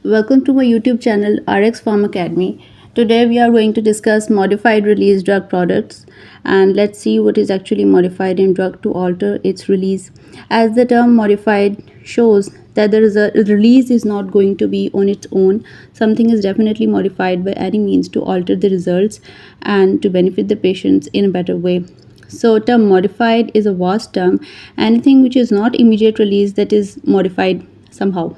Welcome to my YouTube channel RX Farm Academy. Today we are going to discuss modified release drug products, and let's see what is actually modified in drug to alter its release. As the term modified shows that the release is not going to be on its own. Something is definitely modified by any means to alter the results and to benefit the patients in a better way. So term modified is a vast term. Anything which is not immediate release, that is modified somehow.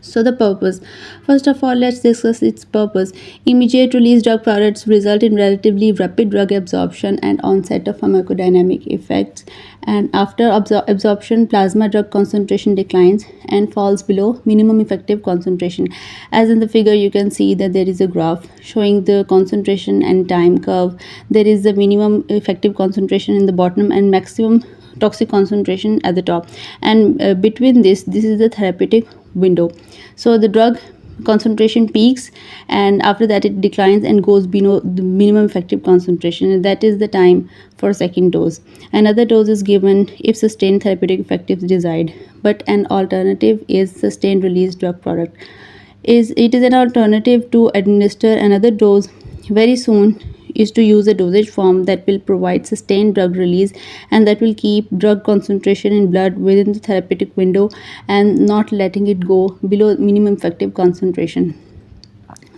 So the purpose. First of all, let's discuss its purpose. Immediate release drug products result in relatively rapid drug absorption and onset of pharmacodynamic effects. And after absorption, plasma drug concentration declines and falls below minimum effective concentration. As in the figure, you can see that there is a graph showing the concentration and time curve. There is the minimum effective concentration in the bottom and maximum toxic concentration at the top, and between this is the therapeutic window. So the drug concentration peaks, and after that it declines and goes below the minimum effective concentration, and that is the time for second dose. Another dose is given if sustained therapeutic effect is desired, but an alternative is sustained release drug product. It is an alternative to administer another dose very soon, is to use a dosage form that will provide sustained drug release and that will keep drug concentration in blood within the therapeutic window and not letting it go below minimum effective concentration.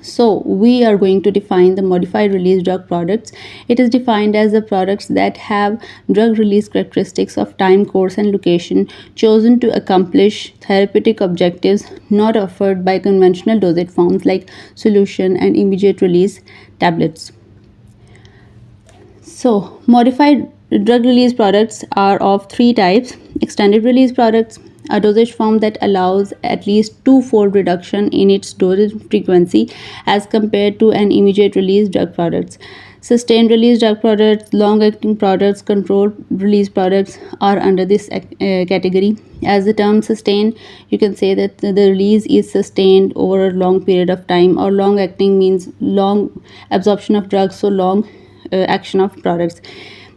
So we are going to define the modified release drug products. It is defined as the products that have drug release characteristics of time, course, and location chosen to accomplish therapeutic objectives not offered by conventional dosage forms like solution and immediate release tablets. So, modified drug release products are of three types. Extended release products, a dosage form that allows at least two-fold reduction in its dosage frequency as compared to an immediate release drug products. Sustained release drug products, long-acting products, controlled release products are under this category. As the term sustained, you can say that the release is sustained over a long period of time, or long-acting means long absorption of drugs, so long action of products.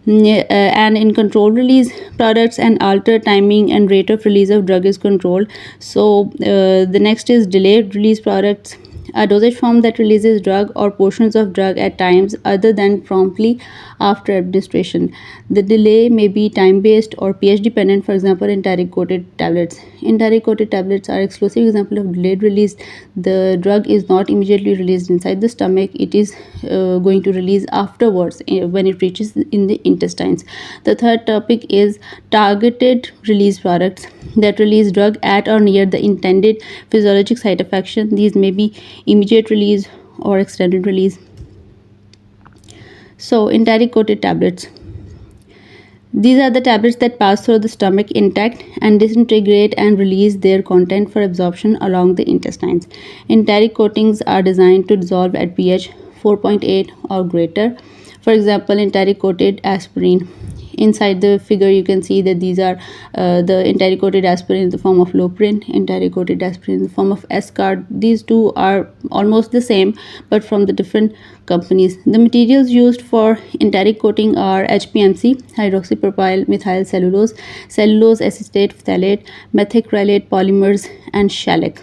And in controlled release products, an altered timing and rate of release of drug is controlled. So the next is delayed release products, a dosage form that releases drug or portions of drug at times other than promptly after administration. The delay may be time based or pH dependent. For example, enteric coated tablets. Enteric coated tablets are exclusive example of delayed release. The drug is not immediately released inside the stomach. It is going to release afterwards when it reaches in the intestines. The third topic is targeted release products that release drug at or near the intended physiologic site of action. These may be immediate release or extended release. So, enteric coated tablets. These are the tablets that pass through the stomach intact and disintegrate and release their content for absorption along the intestines. Enteric coatings are designed to dissolve at pH 4.8 or greater. For example, enteric coated aspirin. Inside the figure, you can see that these are the enteric coated aspirin in the form of Loprin, enteric coated aspirin in the form of Escard. These two are almost the same, but from the different companies. The materials used for enteric coating are HPMC, hydroxypropyl methyl cellulose, cellulose acetate phthalate, methacrylate polymers, and shellac.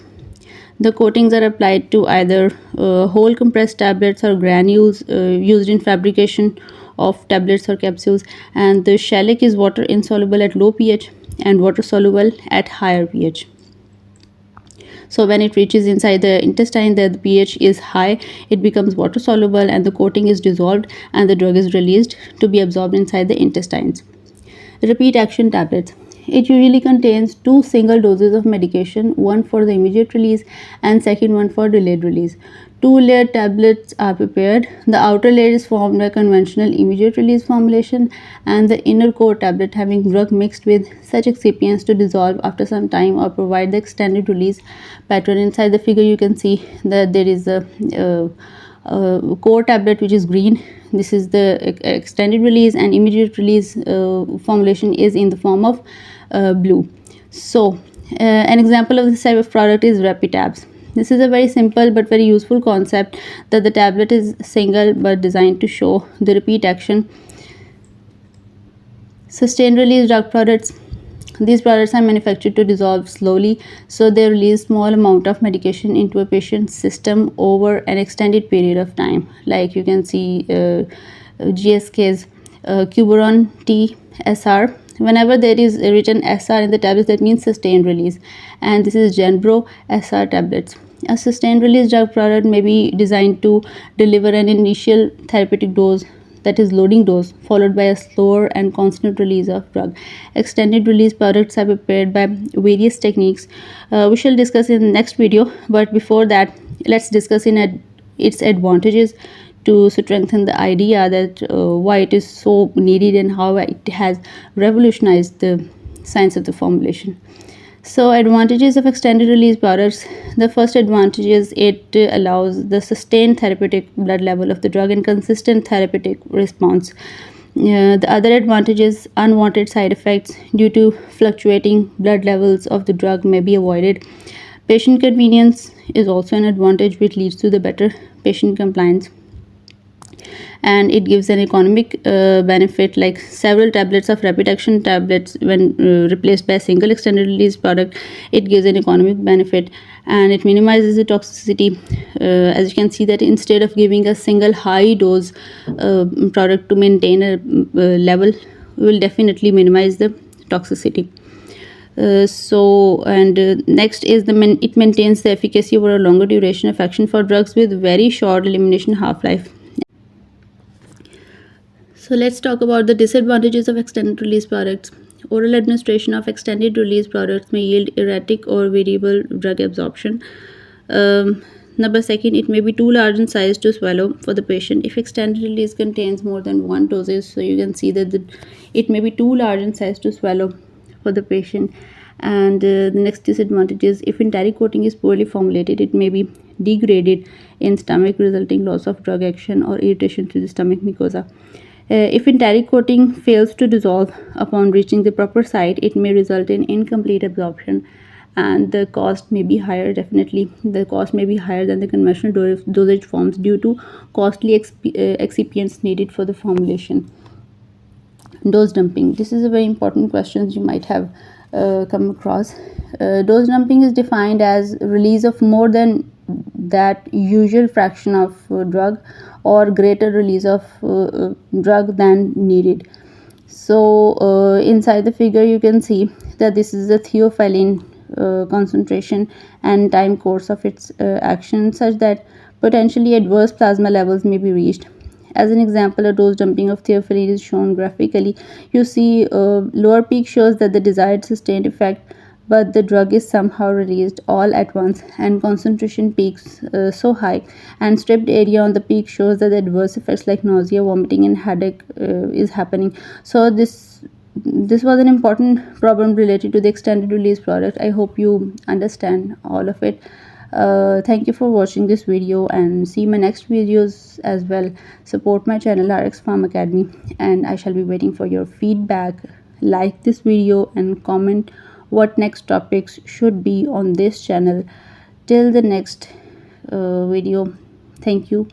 The coatings are applied to either whole compressed tablets or granules used in fabrication of tablets or capsules, and the shellac is water insoluble at low pH and water soluble at higher pH. So when it reaches inside the intestine, the pH is high, it becomes water soluble and the coating is dissolved and the drug is released to be absorbed inside the intestines. Repeat action tablets. It usually contains two single doses of medication, one for the immediate release and second one for delayed release. Two-layered tablets are prepared. The outer layer is formed by conventional immediate release formulation and the inner core tablet having drug mixed with such excipients to dissolve after some time or provide the extended release pattern. Inside the figure, you can see that there is a core tablet which is green. This is the extended release, and immediate release formulation is in the form of blue. So an example of this type of product is Rapitabs. This is a very simple but very useful concept, that the tablet is single but designed to show the repeat action. Sustained release drug products. These products are manufactured to dissolve slowly, so they release small amount of medication into a patient's system over an extended period of time. Like you can see GSK's Cuberon T SR. Whenever there is a written SR in the tablets, that means sustained release. And this is Genbro SR tablets. A sustained release drug product may be designed to deliver an initial therapeutic dose, that is loading dose, followed by a slower and constant release of drug. Extended release products are prepared by various techniques. We shall discuss in the next video, but before that, let's discuss its advantages to strengthen the idea that why it is so needed and how it has revolutionized the science of the formulation. So, advantages of extended release products. The first advantage is it allows the sustained therapeutic blood level of the drug and consistent therapeutic response. The other advantage is unwanted side effects due to fluctuating blood levels of the drug may be avoided. Patient convenience is also an advantage which leads to the better patient compliance, and it gives an economic benefit, like several tablets of rapid action tablets when replaced by a single extended release product. It gives an economic benefit and it minimizes the toxicity. As you can see that instead of giving a single high dose product to maintain a level, we will definitely minimize the toxicity. Next is it maintains the efficacy over a longer duration of action for drugs with very short elimination half-life. So let's talk about the disadvantages of extended release products. Oral administration of extended release products may yield erratic or variable drug absorption. Number second, it may be too large in size to swallow for the patient. If extended release contains more than one dosage, so you can see that it may be too large in size to swallow for the patient. And the next disadvantage is if enteric coating is poorly formulated, it may be degraded in stomach, resulting loss of drug action or irritation to the stomach mucosa. If enteric coating fails to dissolve upon reaching the proper site, it may result in incomplete absorption, and the cost may be higher. Definitely, the cost may be higher than the conventional dosage forms due to costly excipients needed for the formulation. Dose dumping. This is a very important question you might have come across. Dose dumping is defined as release of more than that usual fraction of drug or greater release of drug than needed. So inside the figure you can see that this is the theophylline concentration and time course of its action, such that potentially adverse plasma levels may be reached. As an example, a dose dumping of theophylline is shown graphically. You see lower peak shows that the desired sustained effect, but the drug is somehow released all at once and concentration peaks so high, and stripped area on the peak shows that the adverse effects like nausea, vomiting and headache is happening. So this was an important problem related to the extended release product. I hope you understand all of it. Thank you for watching this video and see my next videos as well. Support my channel RX Farm Academy, and I shall be waiting for your feedback. Like this video and comment what next topics should be on this channel. Till the next video, thank you.